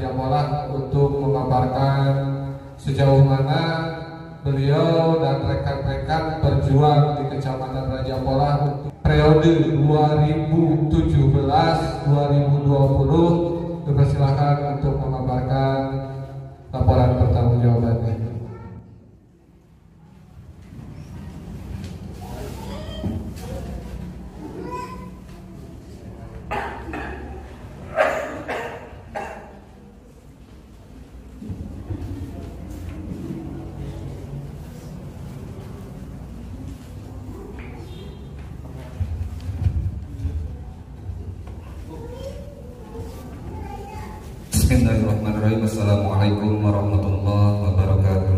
Raja Polah untuk memaparkan sejauh mana beliau dan rekan-rekan berjuang di Kecamatan Raja Polah untuk periode 2017-2020. Dipersilakan untuk memaparkan laporan pertanggungjawabannya. Bismillahirrahmanirrahim. Assalamualaikum warahmatullahi wabarakatuh.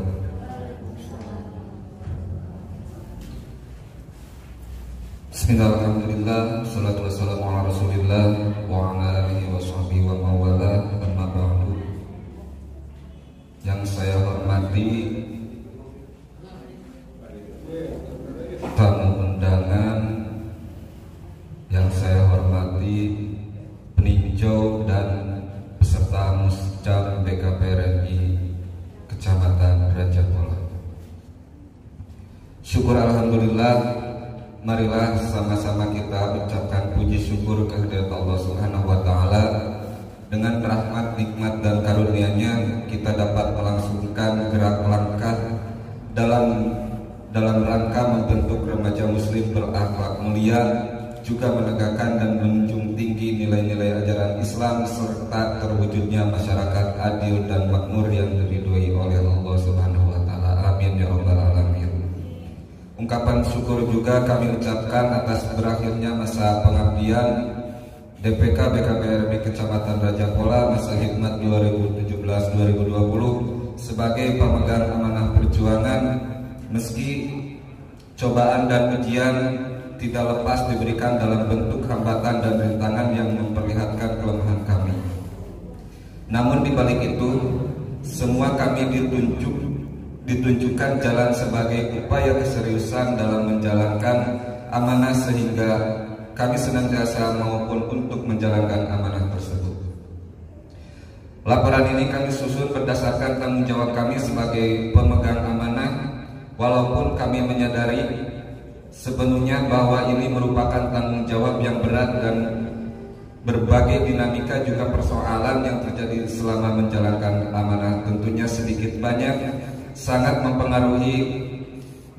Bismillahirrahmanirrahim. Salatu wassalamu ala rasulillah wa ala alihi wa sahbihi wa mawala. Amma ba'du. Yang saya hormati tamu undangan, yang saya hormati peninjau dan peserta Muscam BKPRMI Kecamatan Raja Polah. Syukur alhamdulillah, marilah sama-sama kita ucapkan puji syukur kehadirat Allah Subhanahu wa taala. Dengan rahmat, nikmat dan karunia-Nya kita dapat melangsungkan gerak langkah dalam rangka membentuk remaja muslim berakhlak mulia, juga menegakkan dan menjunjung tinggi nilai-nilai ajaran Islam serta terwujudnya masyarakat adil dan makmur yang diridhoi oleh Allah Subhanahu wa taala. Amin ya rabbal alamin. Ungkapan syukur juga kami ucapkan atas berakhirnya masa pengabdian DPK BKPRMI Kecamatan Raja Polah masa hikmat 2017-2020 sebagai pemegang amanah perjuangan, meski cobaan dan ujian tidak lepas diberikan dalam bentuk hambatan dan rintangan yang memperlihatkan kelemahan kami. Namun di balik itu, semua kami ditunjukkan jalan sebagai upaya keseriusan dalam menjalankan amanah, sehingga kami senantiasa maupun untuk menjalankan amanah tersebut. Laporan ini kami susun berdasarkan tanggung jawab kami sebagai pemegang amanah, walaupun kami menyadari sepenuhnya bahwa ini merupakan tanggung jawab yang berat dan berbagai dinamika juga persoalan yang terjadi selama menjalankan amanah tentunya sedikit banyak sangat mempengaruhi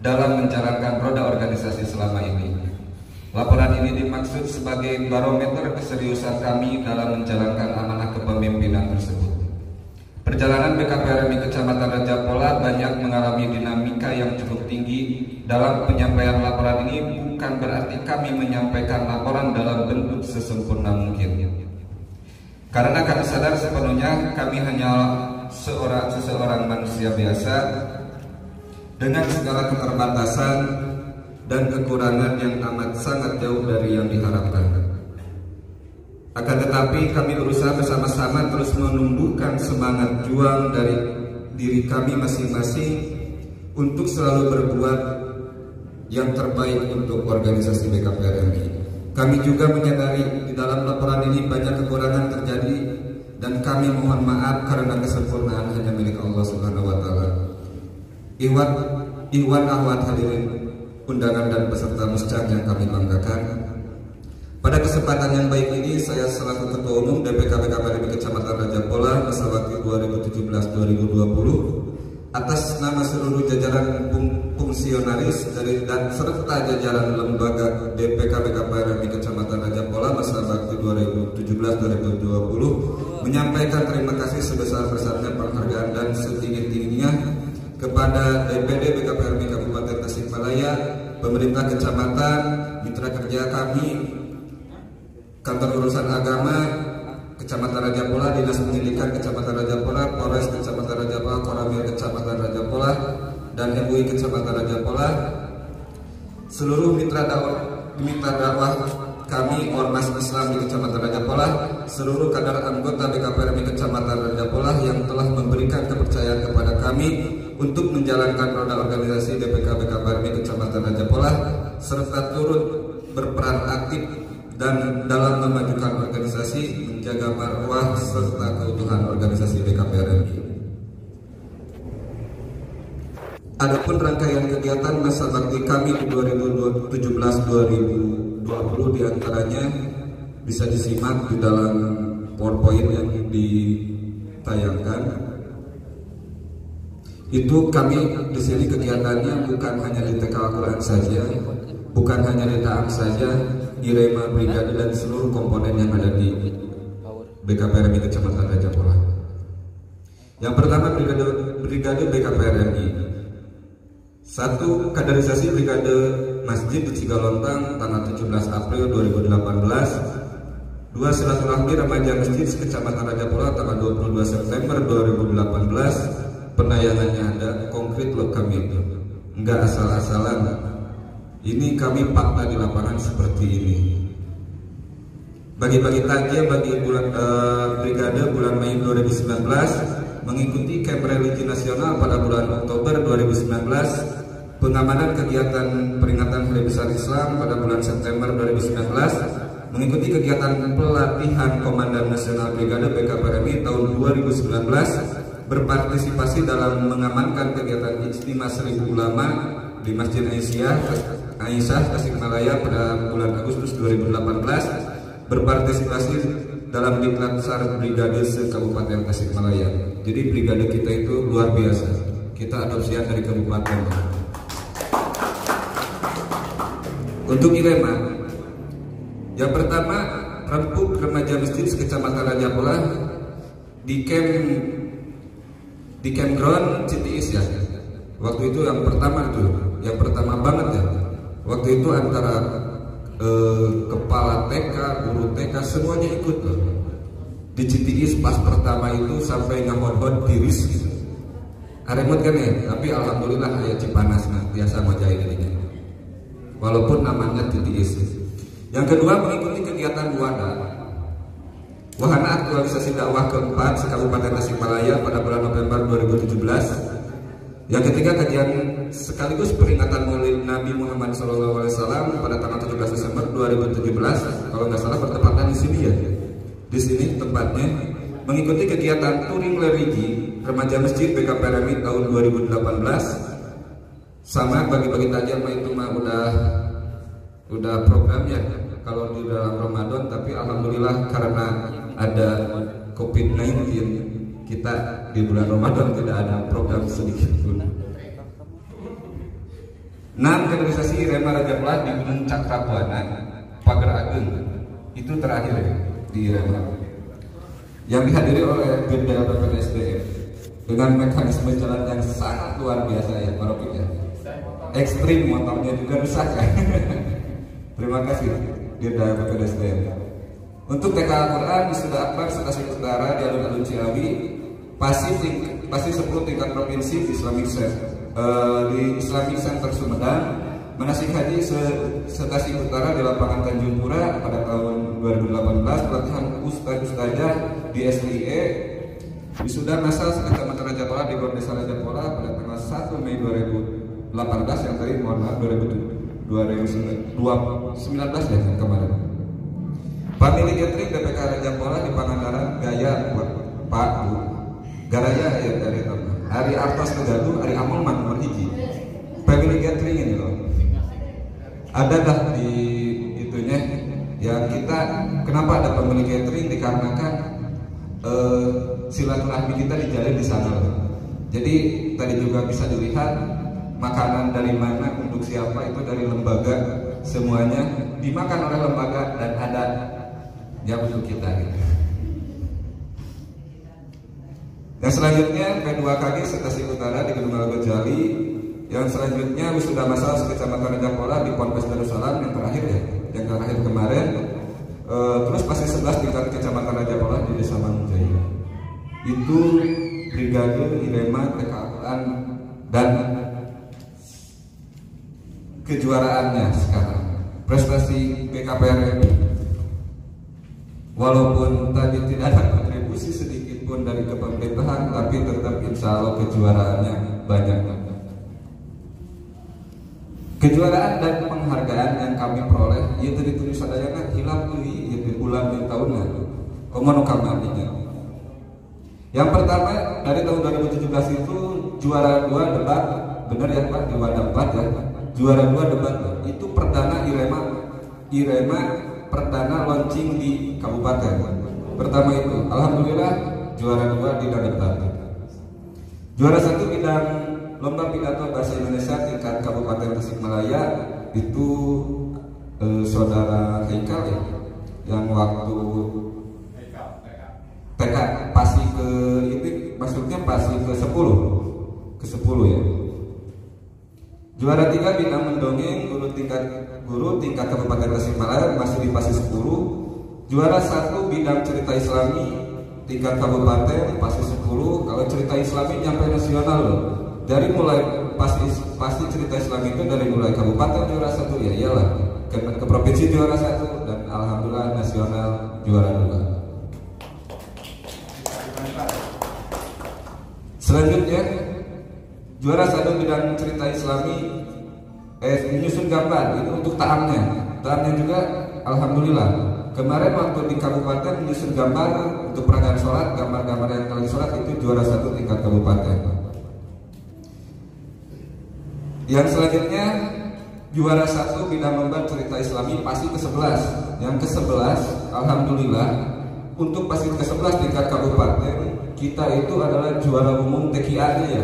dalam menjalankan roda organisasi selama ini. Laporan ini dimaksud sebagai barometer keseriusan kami dalam menjalankan amanah kepemimpinan tersebut. Perjalanan BKPRMI Kecamatan Raja Polah banyak mengalami dinamika yang cukup tinggi. Dalam penyampaian laporan ini bukan berarti kami menyampaikan laporan dalam bentuk sesempurna mungkin. Karena kami sadar sepenuhnya kami hanya seseorang manusia biasa dengan segala keterbatasan dan kekurangan yang amat sangat jauh dari yang diharapkan. Akan tetapi kami berusaha bersama-sama terus menumbuhkan semangat juang dari diri kami masing-masing untuk selalu berbuat yang terbaik untuk organisasi BKPRMI. Kami juga menyadari di dalam laporan ini banyak kekurangan terjadi dan kami mohon maaf karena kesempurnaan hanya milik Allah Subhanahu wa taala. Iwan ahwat hadirin undangan dan peserta muscam yang kami banggakan. Pada kesempatan yang baik ini, saya selaku Ketua Umum DPK BKPRMI Kecamatan Raja Polah masa waktu 2017-2020 atas nama seluruh jajaran fungsionaris dan serta jajaran lembaga DPK BKPRMI Kecamatan Raja Polah masa waktu 2017-2020 menyampaikan terima kasih sebesar-besarnya penghargaan dan setinggi-tingginya kepada DPD BKPRMI Kabupaten Tasikmalaya, pemerintah kecamatan, mitra kerja kami, kantor urusan agama Kecamatan Raja Polah, Dinas Pendidikan Kecamatan Raja Polah, Polres Kecamatan Raja Polah, Koramil Kecamatan Raja Polah, dan MUI Kecamatan Raja Polah, seluruh mitra dakwah kami Ormas Islam di Kecamatan Raja Polah, seluruh kadar anggota BKPRMI Kecamatan Raja Polah yang telah memberikan kepercayaan kepada kami untuk menjalankan roda organisasi DPK BKPRMI Kecamatan Raja Polah serta turut berperan aktif dan dalam memajukan organisasi, menjaga marwah serta keutuhan organisasi BKPRMI. Adapun rangkaian kegiatan masa bakti kami di 2017-2020 diantaranya bisa disimak di dalam PowerPoint yang ditayangkan. Itu kami di sini kegiatannya bukan hanya di TK Al-Quran saja, bukan hanya di Taang saja, Irema Brigade dan seluruh komponen yang ada di BKPRMI Kecamatan Raja Polah. Yang pertama Brigade BKPRMI. 1. Kaderisasi Brigade Masjid di Cigalontang tanggal 17 April 2018. 2. Silaturahmi Remaja Masjid Kecamatan Raja Polah tanggal 22 September 2018. Penayangannya ada, konkret loh kami itu, enggak asal-asalan. Ini kami fakta di lapangan seperti ini. Bagi-bagi takjil bagi Brigade bulan Mei 2019, mengikuti camp religi nasional pada bulan Oktober 2019, pengamanan kegiatan peringatan Hari Besar Islam pada bulan September 2019, mengikuti kegiatan pelatihan Komandan Nasional Brigade BKPRMI tahun 2019, berpartisipasi dalam mengamankan kegiatan Ijtima Seribu Ulama di Masjid Aisyah Tasikmalaya pada bulan Agustus 2018, berpartisipasi dalam Diklat SAR Brigade se-Kabupaten Tasikmalaya. Jadi brigade kita itu luar biasa. Kita adopsian dari kabupaten. Untuk Irema, yang pertama rempuk remaja masjid sekecamatan Raja Polah di campground CTIS ya. Waktu itu yang pertama banget ya. Waktu itu antara kepala TK, guru TK semuanya ikut loh. Di CTIS pas pertama itu sampai ngamot-hot tiris gitu. Aremut kan ya, tapi alhamdulillah kayak Cipanas biasa ngojai dirinya. Walaupun namanya CTIS. Yang kedua mengikuti kegiatan Wahana aktualisasi dakwah keempat se-Kabupaten Tasikmalaya pada bulan November 2017. Yang ketiga kajian sekaligus peringatan Maulid Nabi Muhammad SAW pada tanggal 17 Desember 2017. Kalau nggak salah bertepatan di sini ya. Di sini tempatnya mengikuti kegiatan touring religi remaja masjid BKPRMI tahun 2018. Sama bagi-bagi takjil itu mah udah programnya kalau di dalam Ramadan, tapi alhamdulillah karena ada COVID-19 kita di bulan Ramadan tidak ada program sedikit pun. 6. Kaderisasi Irema Raja Polah di Gunung Cakrabuana, Pagar Ageng. Itu terakhir ya, di Irema. Yang dihadiri oleh Dirda PPDSDM dengan mekanisme jalan yang sangat luar biasa ya, para ya. Ekstrim, motornya juga rusak ya. Terima kasih Dirda PPDSDM. Untuk TK Al-Quran di Sudah Akbar Stasiun Utara di alun-alun Ciawi, pasti 10 tingkat provinsi di Islamic Center Sumedang, manasik haji Stasiun Utara di lapangan Tanjung Pura pada tahun 2018, pelatihan ustadzah di SIE, wisuda masal sekecamatan Raja Polah di Gor Desa Raja Polah pada tanggal 1 Mei 2018 yang tadi mohon maaf 2019 ya kemarin. Family Gathering DPK Raja Polah di Pangandaran Gaya Pak Bu Garaya ya dari Hari Artos Negadu, Hari Amulman nomor 1. Family Gathering ini loh. Adakah di itunya ya, kita kenapa ada family gathering dikarenakan silaturahmi kita dijalin di sana loh. Jadi tadi juga bisa dilihat makanan dari mana untuk siapa itu dari lembaga, semuanya dimakan oleh lembaga dan ada ya untuk kita gitu. Yang selanjutnya P2KG Stasiun Utara di Gedung Al-Ghazali. Yang selanjutnya wisuda masal sekecamatan Raja Polah di Ponpes Darussalam yang terakhir ya, yang terakhir kemarin. Terus pasti 11 tingkat kecamatan Raja Polah di Desa Mangunjaya. Itu Brigade Irema TK Al-Quran dan kejuaraannya sekarang. Prestasi BKPRMI walaupun tadi tidak ada kontribusi sedikit pun dari kepemerintahan, tapi tetap insya Allah kejuaraannya banyak. Kejuaraan dan penghargaan yang kami peroleh ieu teu ditulis sadayana hilap deui ieu teh bulan dan tahunna. Komono kamarinya. Yang pertama dari tahun 2017 itu juara 2 debat, benar ya Pak, di Wadah 4 ya. Juara 2 debat itu perdana Irema perdana launching di kabupaten. Pertama itu, alhamdulillah juara 2 di debat. Juara 1 bidang lomba pidato bahasa Indonesia tingkat Kabupaten Tasikmalaya itu saudara Haikal ya, yang waktu TK pasti ke ini maksudnya pasti ke 10 ya. Juara 3 bidang mendongeng guru tingkat Kabupaten Tasikmalaya masih di pasti 10. Juara 1 bidang cerita Islami tingkat kabupaten pasti 10. Kalau cerita Islami nyampe nasional loh. Dari mulai pasti cerita Islam itu dari mulai kabupaten juara 1 ya iyalah, ke provinsi juara 1 dan alhamdulillah nasional juara 2. Selanjutnya juara 1 bidang cerita Islami menyusun gambar itu untuk taamnya juga alhamdulillah. Kemarin waktu di kabupaten menyusun gambar untuk peragaan sholat, gambar-gambar yang kali sholat itu juara 1 tingkat kabupaten. Yang selanjutnya juara 1 bidang lomba cerita Islami pasti ke-11. Yang ke-11 alhamdulillah untuk pasti ke-11 tingkat kabupaten kita itu adalah juara umum TKA-nya ya.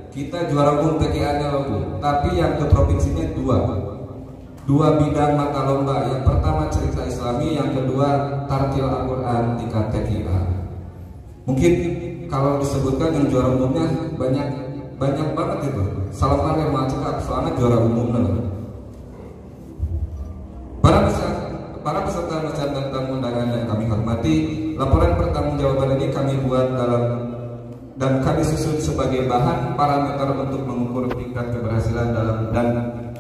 Kita juara umum TKA-nya loh Bu. Tapi yang ke provinsinya 2 bidang mata lomba. Yang pertama cerita Islami, yang kedua tartil Al-Quran tingkat TKA. Mungkin kalau disebutkan yang juara umumnya banyak banget itu. Salam yang macet soalnya juara umum Para peserta dan tamu undangan yang kami hormati, laporan pertanggungjawaban ini kami buat dan kami susun sebagai bahan parameter untuk mengukur tingkat keberhasilan dalam dan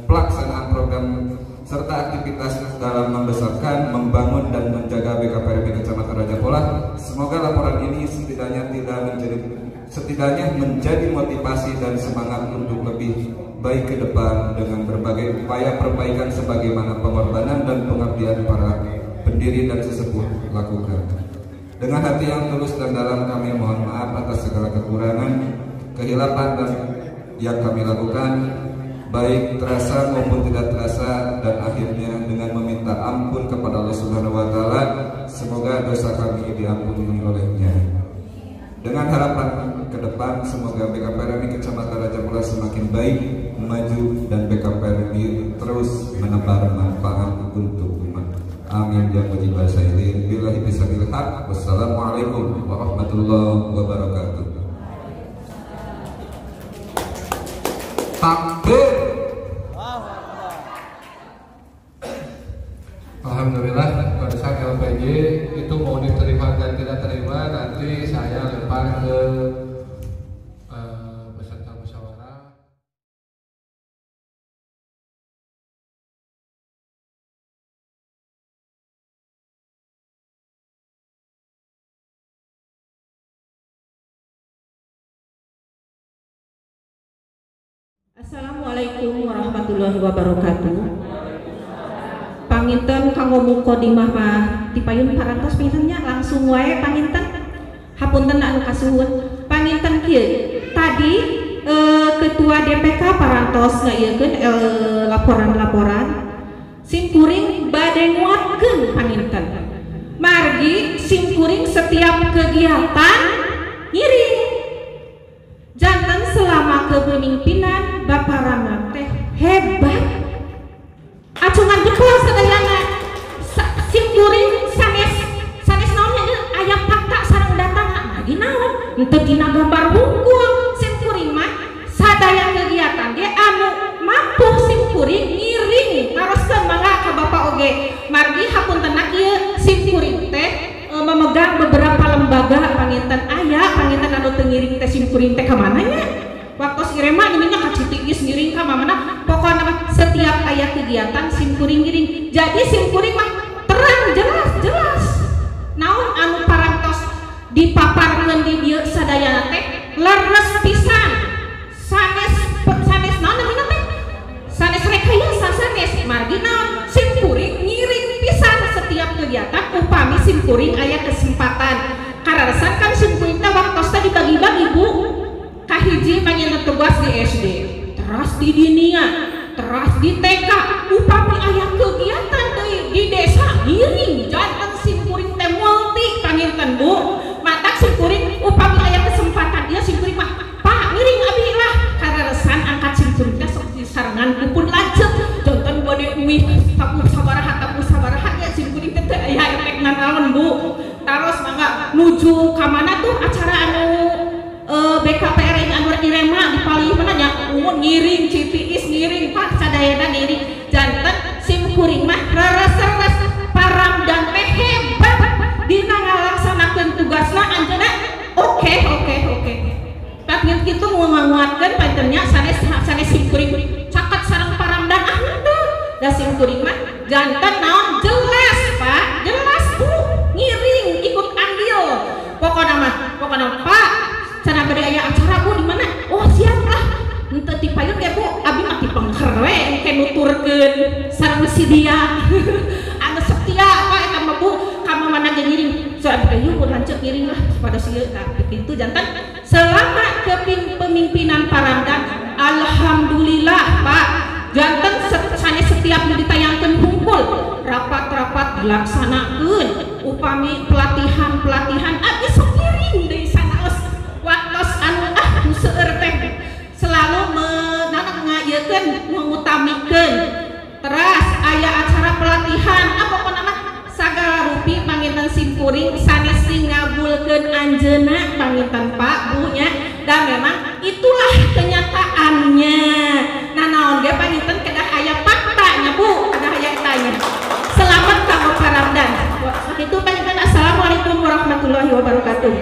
pelaksanaan program serta aktivitas dalam membesarkan, membangun dan menjaga BKPRMI Kecamatan Raja Polah. Semoga laporan ini setidaknya menjadi motivasi dan semangat untuk lebih baik ke depan dengan berbagai upaya perbaikan sebagaimana pengorbanan dan pengabdian para pendiri dan sesepuh lakukan. Dengan hati yang tulus dan dalam kami mohon maaf atas segala kekurangan, kehilapan dan yang kami lakukan, baik terasa maupun tidak terasa, dan akhirnya dengan meminta ampun kepada Allah Subhanahu wa taala, semoga dosa kami diampuni olehnya. Dengan harapan ke depan semoga BKPRMI Kecamatan Raja Polah semakin baik, maju, dan BKPRMI terus menebar manfaat untuk umat. Amin ya mujibal sa'irin. Billahi bismillahil haq. Wassalamualaikum warahmatullahi wabarakatuh. Takbir. Alhamdulillah barusan LPJ itu mau diterima dan tidak terima nanti saya lempar ke peserta musyawarah. Assalamualaikum warahmatullahi wabarakatuh. Panginten kanggo mukodimah mah dipayun parantos pintennya langsung wae panginten. Hapunten anu kasuhun. Panginten kieu tadi ketua DPK parantos ngaeukeun laporan-laporan. Simkuring bade nguatkeun panginten. Margi simkuring setiap kegiatan ngiring. Janten selama kepemimpinan Bapak Rama teh hebat. Acungan jempol sadayana simkuring sanes naonnya aya fakta sareng datang lagi naon teu dina gambar hungkul simkuring mah sadaya kegiatan ge anu mampu simkuring ngiring taroskeun mangga ka Bapak oge. Margi hapuntenna ieu simkuring teh memegang beberapa lembaga panginten panginten anu teu ngiring teh simkuring teh ka mananya. Waktu Irema ininya kacitigis ngiring ka mana pokoknya setiap aya kegiatan simkuring ngiring. Jadi simkuring mah terang jelas naon anu parantos dipaparkeun di dieu sadayana teh leres pisan sanes naon namina teh sanes rekayasa aya sasanes marginal simkuring ngiring pisan setiap kegiatan upami simkuring aya kesempatan kararasan kan simkuring teh waktos teh dibagi-bagi Bu kahiji panjenengan tugas di SD terus di dinia terus di TK upami aya kegiatan di desa ngiring jantan simkuring teh multi panginten Bu matak simkuring upami aya kesempatan dia simkuring mah Pak ngiring abi lah kararasan angkat simkuring teh sok disarengan kupun lanceuk jantan bade uih tapu sabaraha ya simkuring teh aya efek naon Bu terus mangga nuju ka mana tuh acara anu BKPR anu Irema di Pali mana nya ngiring CPIS ngiring Pak sadayana ngiring jantan simkuring mah reres-reres param dan teh hebat dina ngalaksanakeun tugasna anjeunna oke tapi kitu nguatkeun pantennya sanes simkuring caket sareng param dan henteu da simkuring mah jantan naon jelas Pak jelas Bu ngiring ikut andil pokokna Pak cenah bade aya acara Bu di mana oh siap lah henteu ti payun ge Bu abi mah ti pengher we engke nuturkeun sareng si dia anu setia Pak eta mah Bu ka mana ge ngiring so abi teh yeuh lanceuk ngiring lah pada sieu nah kitu jantan selama kepemimpinan Paramdan alhamdulillah Pak jantan sanes setiap ditayangkeun hungkul rapat-rapat dilaksanakeun upami pelatihan abi sok ngiring deui sanaos waktos anu seueur teh selalu ngayekeun mengutamikeun teras aya acara pelatihan apa nama sagala rupi panginten simkuring sanes ngabulkeun anjeunna panginten Pak Bu nya dan memang itulah kenyataannya nah naon ge panginten kedah aya faktanya Bu kedah aya tanya selamat kanggo Paramdan itu panginten assalamualaikum warahmatullahi wabarakatuh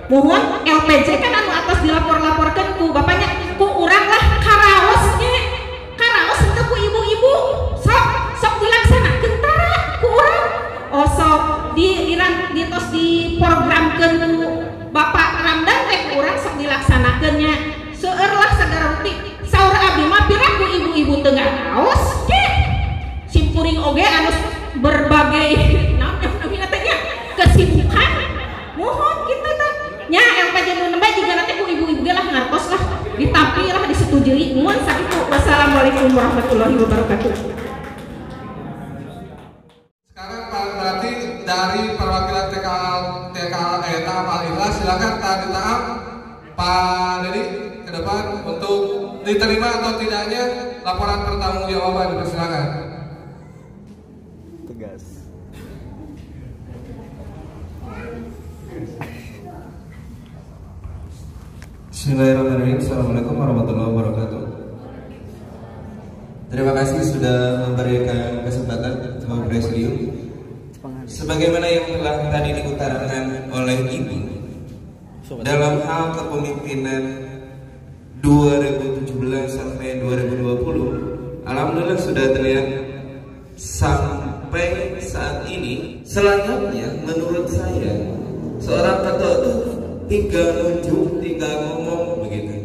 mohon LPJ kan anu atas dilapor-laporkan ku bapaknya ku urang lah karaosnya karaos itu ku ibu-ibu sok dilaksanakeun tara ku urang oh sok tos diprogramkeun ku Bapak Ramdan teh urang sok dilaksanakeunnya seueur lah sagara ruti saur abdi mah pirang ku ibu-ibu teu ngaraos simkuring oge anu berbagai naon teh kesibukan mohon kita teh nya LPJ nu nembe juga nanti ku ibu-ibu ge lah ngartos lah ditampi lah disetujui mun sakitu wassalamualaikum warahmatullahi wabarakatuh. Sekarang berarti dari perwakilan TKA eta Al-Ikhlas silakan tadi taam Pak Dedi ke depan untuk diterima atau tidaknya laporan pertanggungjawaban silakan. Tegas. Bismillahirrahmanirrahim. Assalamualaikum warahmatullahi wabarakatuh. Terima kasih sudah memberikan kesempatan sama Presidium. Sebagaimana yang telah tadi diutarakan oleh Ibu dalam hal kepemimpinan 2017 sampai 2020, alhamdulillah sudah terlihat sampai saat ini. Selanjutnya menurut saya seorang ketua itu tinggal nunjuk, tinggal ngomong begitu.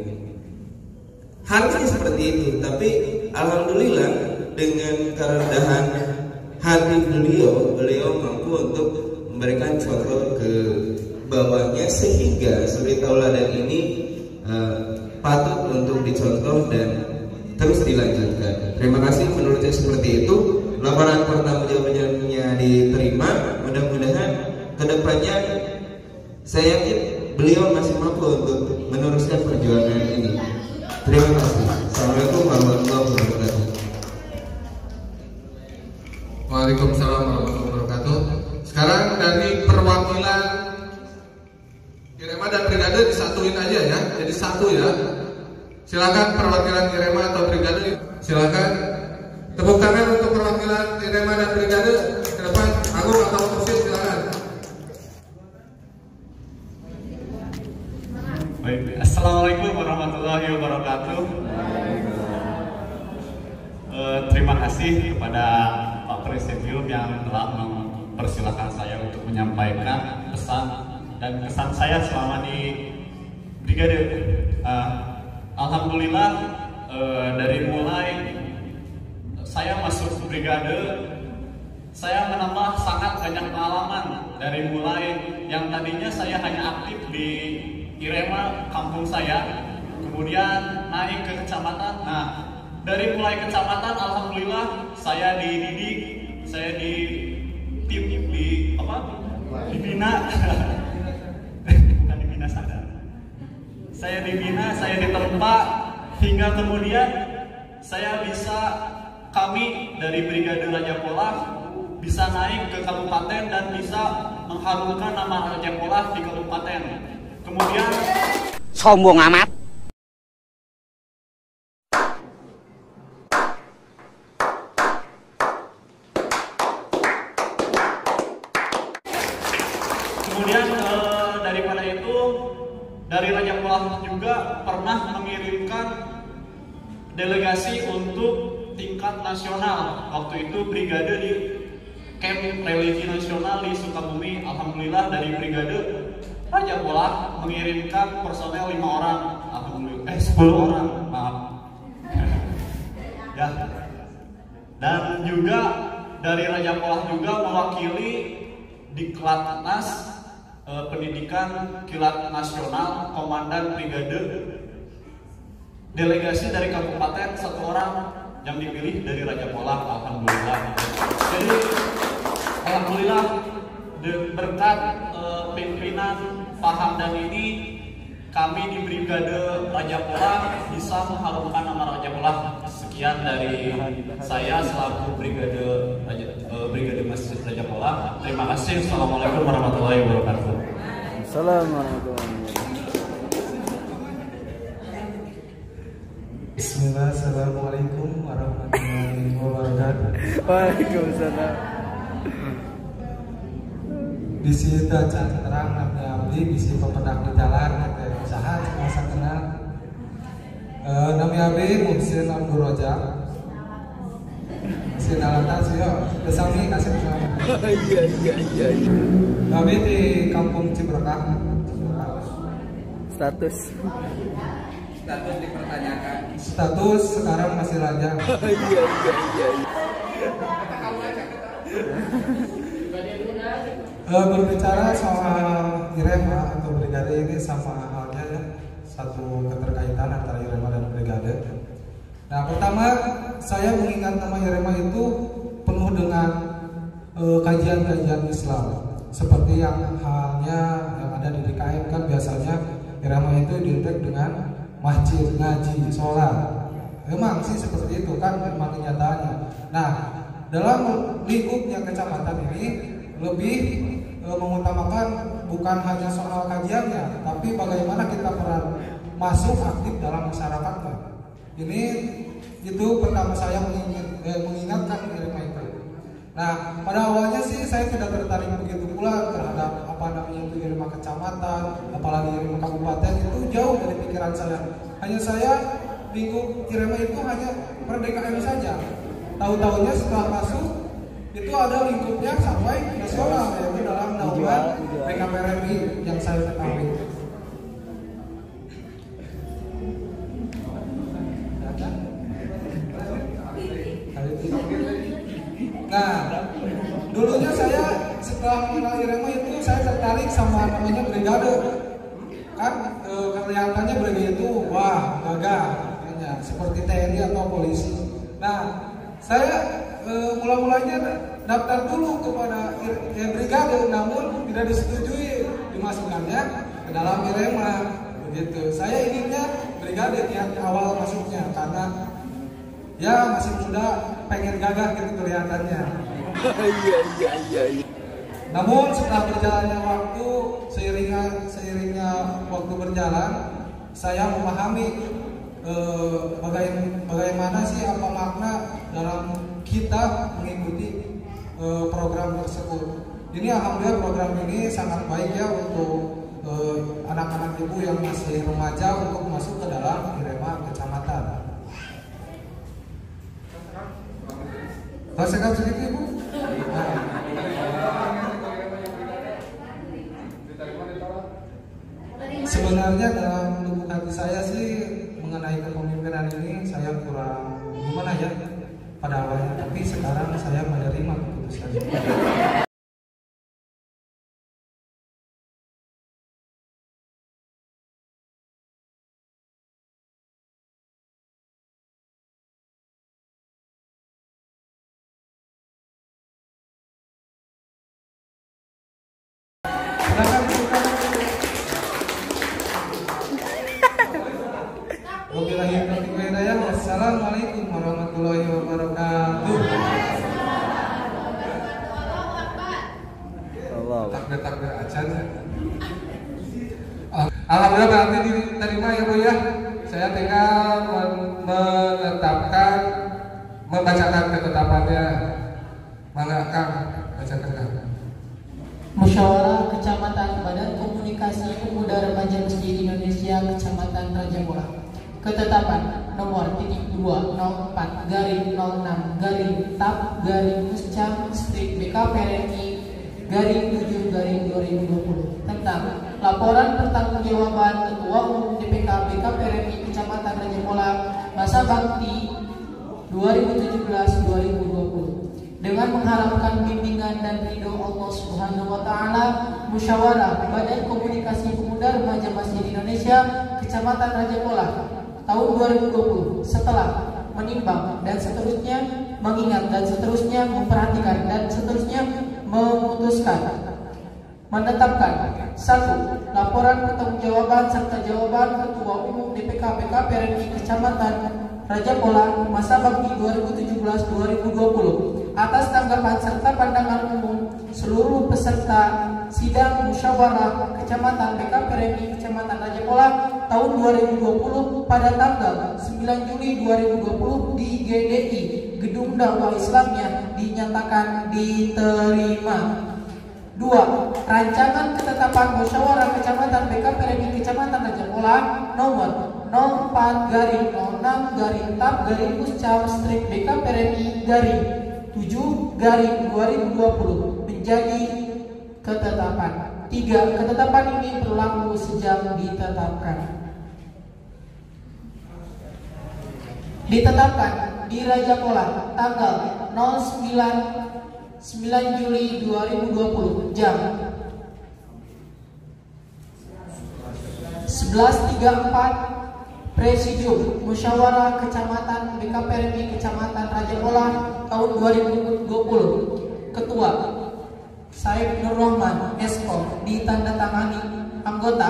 Harusnya seperti itu, tapi alhamdulillah dengan kerendahan hati beliau mampu untuk memberikan contoh ke bawahnya sehingga suri tauladan ini patut untuk dicontoh dan terus dilanjutkan. Terima kasih, menurut saya seperti itu. Laporan pertanggungjawabannya diterima, mudah-mudahan kedepannya saya yakin beliau masih mampu untuk meneruskan perjuangan ini. Terima kasih. Assalamualaikum warahmatullahi wabarakatuh. Waalaikumsalam warahmatullahi wabarakatuh. Sekarang dari perwakilan Irema dan Brigade disatuin aja ya, jadi satu ya. Silakan perwakilan Irema atau Brigade, silakan. Tepuk tangan untuk perwakilan Irema dan Brigade ke depan. Agung atau Kursi silakan. Baik, assalamualaikum warahmatullahi wabarakatuh. Terima kasih kepada Pak Presidium yang telah mempersilahkan saya untuk menyampaikan pesan dan kesan saya selama di Brigade Alhamdulillah dari mulai saya masuk brigade, saya menambah sangat banyak pengalaman. Dari mulai yang tadinya saya hanya aktif di Irema kampung saya, kemudian naik ke kecamatan. Nah, dari mulai kecamatan alhamdulillah saya dididik, saya di tim dibina bukan dibina sadar. Saya dibina, saya ditempa hingga kemudian kami dari Brigade Raja Polah bisa naik ke kabupaten dan bisa mengharumkan nama Raja Polah di kabupaten. Kemudian sombong amat. Kemudian daripada itu, dari Raja Polah juga pernah mengirimkan delegasi untuk tingkat nasional. Waktu itu brigade di Camp Religi Nasional di Sukabumi. Alhamdulillah dari Brigade Raja Polah mengirimkan personel 5 orang. Alhamdulillah, 10 orang, maaf. Ya. Dan juga dari Raja Polah juga mewakili di Kelatnas Pendidikan Kilat Nasional, Komandan Brigade. Delegasi dari kabupaten 1 orang yang dipilih dari Raja Polah. Alhamdulillah. Jadi alhamdulillah berkat pimpinan Pak Hamdan ini, kami di Brigade Raja Polah bisa mengharumkan nama Raja Polah. Sekian dari saya selaku Brigade Masjid Raja Polah. Terima kasih. Assalamualaikum warahmatullahi wabarakatuh. Assalamualaikum. Bismillah, assalamualaikum warahmatullahi wabarakatuh. Waalaikumsalam. Bisi cuaca terang namanya abdi, bisi pepedak di jalan, nanti usaha masa kenal. Namanya abdi Muhsin Abdul Rojak. Muhsin Alatas ya, besami kasih bersama. Iya. Abdi di Kampung Ciberkah. Status dipertanyakan. Status sekarang masih lajang. Iya. Berbicara soal Irema atau Brigade ini sama halnya ya, satu keterkaitan antara Irema dan Brigade. Nah, pertama saya mengingat nama Irema itu penuh dengan kajian-kajian Islam. Seperti yang halnya yang ada di DKM kan biasanya Irema itu identik dengan masjid, ngaji, sholat. Memang sih seperti itu kan, memang kenyataannya. Nah, dalam lingkupnya kecamatan ini lebih mengutamakan bukan hanya soal kajiannya, tapi bagaimana kita peran masuk aktif dalam masyarakatnya. Ini itu pertama saya mengingatkan Irema itu. Nah, pada awalnya sih saya tidak tertarik begitu pula terhadap apa namanya itu Irema kecamatan, apalagi Irema kabupaten, itu jauh dari pikiran saya. Hanya saya lingkup Irema itu hanya per DKM saja. Tahu-tahunya setelah masuk itu ada lingkupnya sampai nasional, yaitu dalam naungan BKPRMI yang saya ketahui. Nah, dulunya saya setelah mengenal Irema itu saya tertarik sama namanya Brigade. Kan kelihatannya Brigade itu wah gagah, seperti TNI atau polisi. Nah, saya mula-mulanya daftar dulu kepada Brigade, namun tidak disetujui dimasukkannya ke dalam Irema. Begitu. Saya inginnya Brigade niat awal masuknya karena ya masih muda, pengen gagah gitu kelihatannya. Iya. Namun setelah berjalannya waktu, seiringnya waktu berjalan, saya memahami bagaimana sih apa makna dalam kita mengikuti program tersebut. Ini alhamdulillah program ini sangat baik ya untuk anak-anak ibu yang masih remaja untuk masuk ke dalam Irema kecamatan. Rasakan sedikit ibu. Sebenarnya dalam lubuk hati saya sih mengenai tapi sekarang saya menerima keputusan. Wassalamualaikum warahmatullahi wabarakatuh. Takbir acan. Alhamdulillah berarti diterima ya Bu ya. Saya tinggal menetapkan, membacakan ketetapannya. Mangga Kang, bacakan Kang. Musyawarah Kecamatan Badan Komunikasi Pemuda Remaja Masjid Indonesia Kecamatan Raja Polah. Ketetapan nomor 2-4-BK-PRMI-7-2020 tentang laporan pertanggungjawaban Ketua Umum DPK BK-PRMI Kecamatan Raja Polah masa bakti 2017-2020 dengan mengharapkan bimbingan dan ridho Allah Subhanahu wa taala. Musyawarah Badan Komunikasi Pemuda Remaja Masjid Indonesia Kecamatan Raja Polah tahun 2020 setelah menimbang dan seterusnya mengingat dan seterusnya memperhatikan dan seterusnya memutuskan menetapkan 1. Laporan pertanggungjawaban serta jawaban Ketua Umum DPK BK-PRMI Kecamatan Raja Polah masa bakti 2017-2020 atas tanggapan serta pandangan umum seluruh peserta sidang musyawarah Kecamatan BK-PRMI Kecamatan Raja Polah tahun 2020 pada tanggal 9 Juli 2020 di GDI Gedung Dakwah Islamnya dinyatakan diterima. 2. Rancangan ketetapan musyawarah Kecamatan BK-PRMI Kecamatan Raja Polah nomor 04-TAP-BK-PRMI-7-2020 menjadi ketetapan. 3. Ketetapan ini berlaku sejak ditetapkan. Ditetapkan di Raja Polah tanggal 9 Juli 2020 jam 11.34 Presidium Musyawarah Kecamatan BK-PRMI Kecamatan Raja Polah tahun 2020. Ketua Said Nur Rahman Eskom ditandatangani. Anggota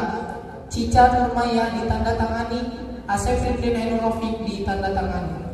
Cica Nurmaya ditandatangani. Asef Fikrin Ainur Rafiq ditandatangani.